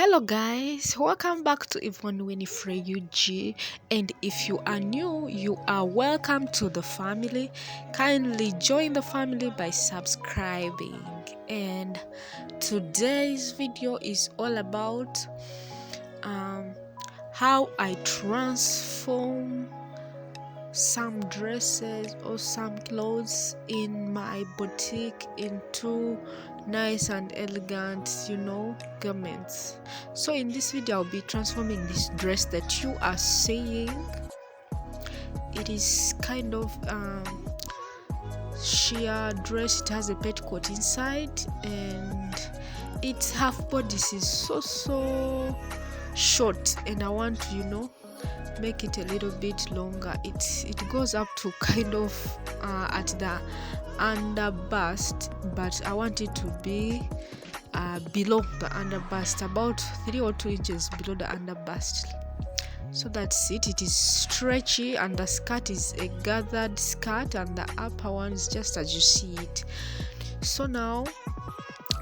Hello guys, welcome back to Yvonne Winifred UG, and if you are new, you are welcome to the family. Kindly join the family by subscribing. And today's video is all about how I transform some dresses or some clothes in my boutique into nice and elegant garments. So in this video I'll be transforming this dress that you are seeing. It is kind of sheer dress. It has a petticoat inside and its half bodice is so short, and I want to make it a little bit longer. It goes up to kind of at the under bust, but I want it to be below the under bust, about 3 or 2 inches below the under bust. So that's it. It is stretchy, and the skirt is a gathered skirt, and the upper one is just as you see it. So now,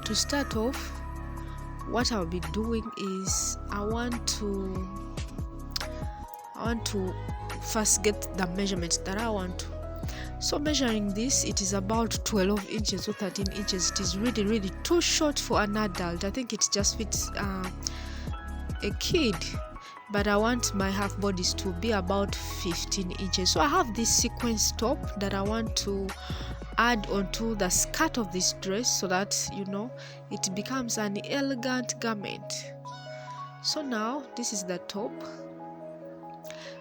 to start off, what I'll be doing is I want to first get the measurement that I want. So measuring this, it is about 12 inches or 13 inches. It is really too short for an adult. I think it just fits a kid, but I want my half bodies to be about 15 inches. So I have this sequence top that I want to add onto the skirt of this dress so that it becomes an elegant garment. So now this is the top.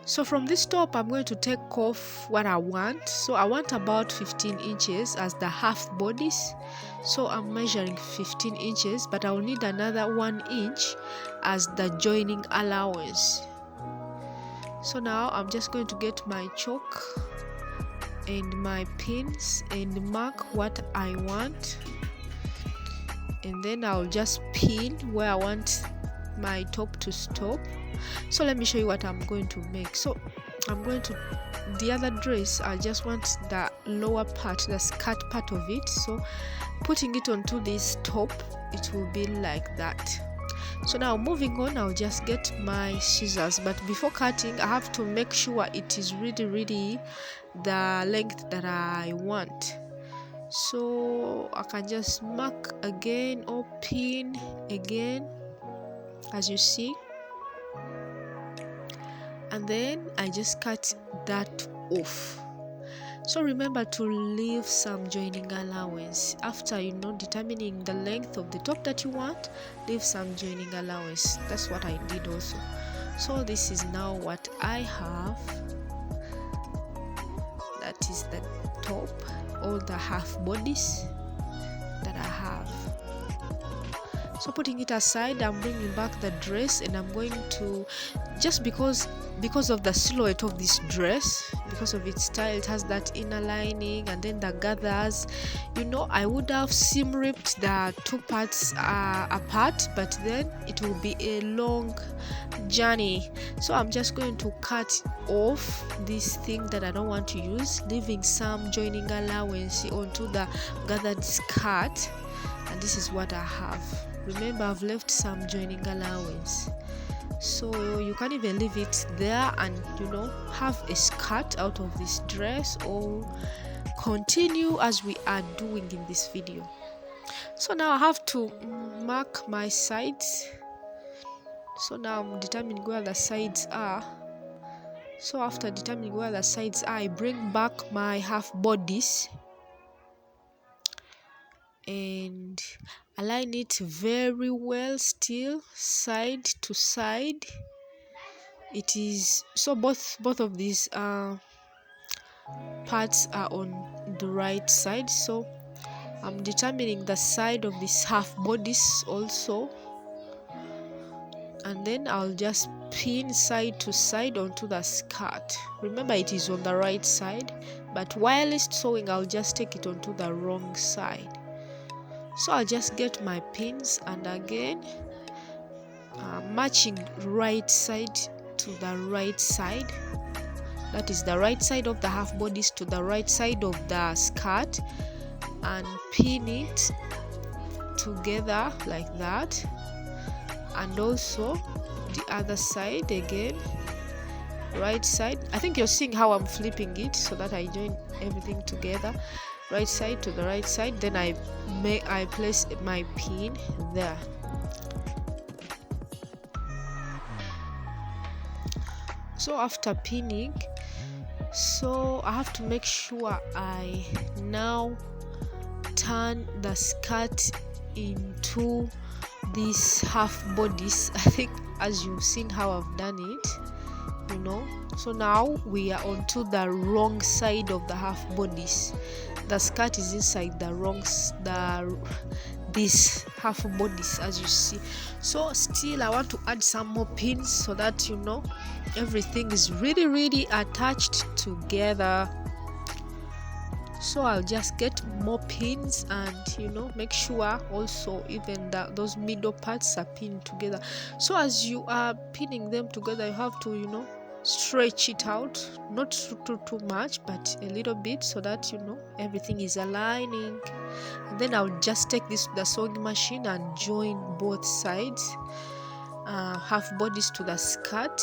So from this top I'm going to take off what I want. So I want about 15 inches as the half bodies. So I'm measuring 15 inches, but I will need another 1 inch as the joining allowance. So now I'm just going to get my chalk and my pins and mark what I want, and then I'll just pin where I want my top to stop. So let me show you what I'm going to make. So I'm going to, the other dress, I just want the lower part, the skirt part of it. So putting it onto this top, it will be like that. So now moving on, I'll just get my scissors, but before cutting I have to make sure it is really the length that I want. So I can just mark again or pin again, as you see, and then I just cut that off. So remember to leave some joining allowance after determining the length of the top that you want. Leave some joining allowance. That's what I did also. So this is now what I have. That is the top, all the half bodies that I have. So putting it aside, I'm bringing back the dress, and I'm going to, just because of the silhouette of this dress, because of its style, it has that inner lining and then the gathers. I would have seam ripped the two parts apart, but then it will be a long journey. So I'm just going to cut off this thing that I don't want to use, leaving some joining allowance onto the gathered skirt, and this is what I have. Remember, I've left some joining allowance, so you can even leave it there and have a skirt out of this dress, or continue as we are doing in this video. So now I have to mark my sides. So now I'm determining where the sides are. So after determining where the sides are, I bring back my half bodies and align it very well, still side to side. It is so both of these parts are on the right side. So I'm determining the side of this half bodies also, and then I'll just pin side to side onto the skirt. Remember, it is on the right side, but while sewing I'll just take it onto the wrong side. So I'll just get my pins, and again matching right side to the right side. That is the right side of the half bodies to the right side of the skirt, and pin it together like that. and also the other side again, right side. I think you're seeing how I'm flipping it so that I join everything together, right side to the right side. Then I place my pin there. So after pinning, so I have to make sure I now turn the skirt into these half bodies. I think as you've seen how I've done it, you know. So now we are onto the wrong side of the half bodies. The skirt is inside the these half bodies, as you see. So still I want to add some more pins so that, you know, everything is really attached together. So I'll just get more pins and, you know, make sure also even those middle parts are pinned together. So as you are pinning them together, you have to, you know, stretch it out, not too much, but a little bit, so that, you know, everything is aligning. And then I'll just take the sewing machine and join both sides, half bodies to the skirt,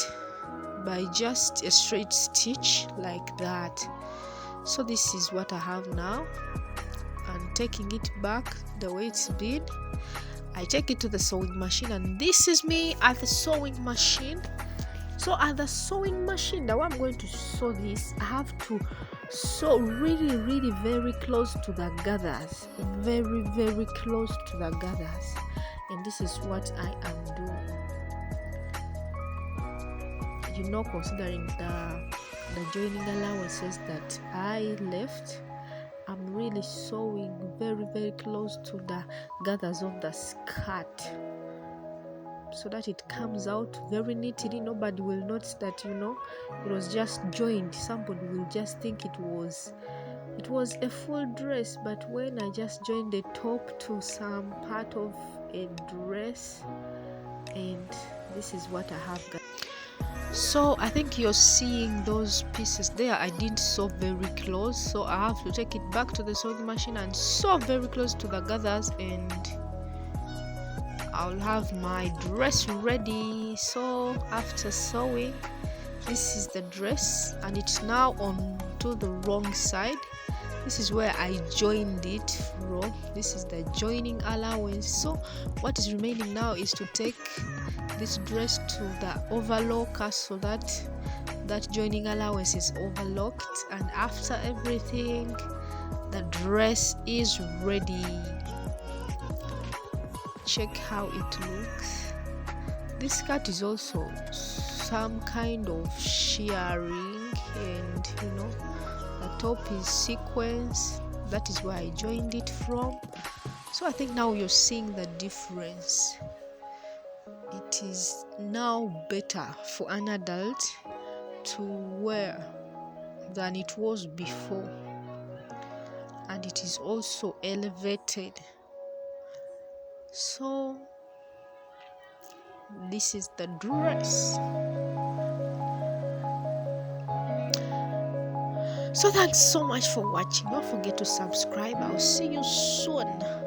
by just a straight stitch like that. So this is what I have now, and taking it back the way it's been, I take it to the sewing machine, and this is me at the sewing machine. So at the sewing machine, the way I'm going to sew this, I have to sew really very close to the gathers, very close to the gathers, and this is what I am doing, you know, considering the joining allowances that I left. I'm really sewing very close to the gathers of the skirt, so that it comes out very neatly. Nobody will notice that, you know, it was just joined. Somebody will just think it was a full dress, but when I just joined the top to some part of a dress, and this is what I have got. So I think you're seeing those pieces there. I didn't sew very close, so I have to take it back to the sewing machine and sew very close to the gathers, and I'll have my dress ready. So after sewing, this is the dress, and it's now on to the wrong side. This is where I joined it from. This is the joining allowance. So what is remaining now is to take this dress to the overlocker, so that joining allowance is overlocked, and after everything, the dress is ready. Check how it looks. This skirt is also some kind of shearing, and, you know, the top is sequence. That is where I joined it from. So I think now you're seeing the difference. It is now better for an adult to wear than it was before, and it is also elevated. So this is the dress. So thanks so much for watching. Don't forget to subscribe. I'll see you soon.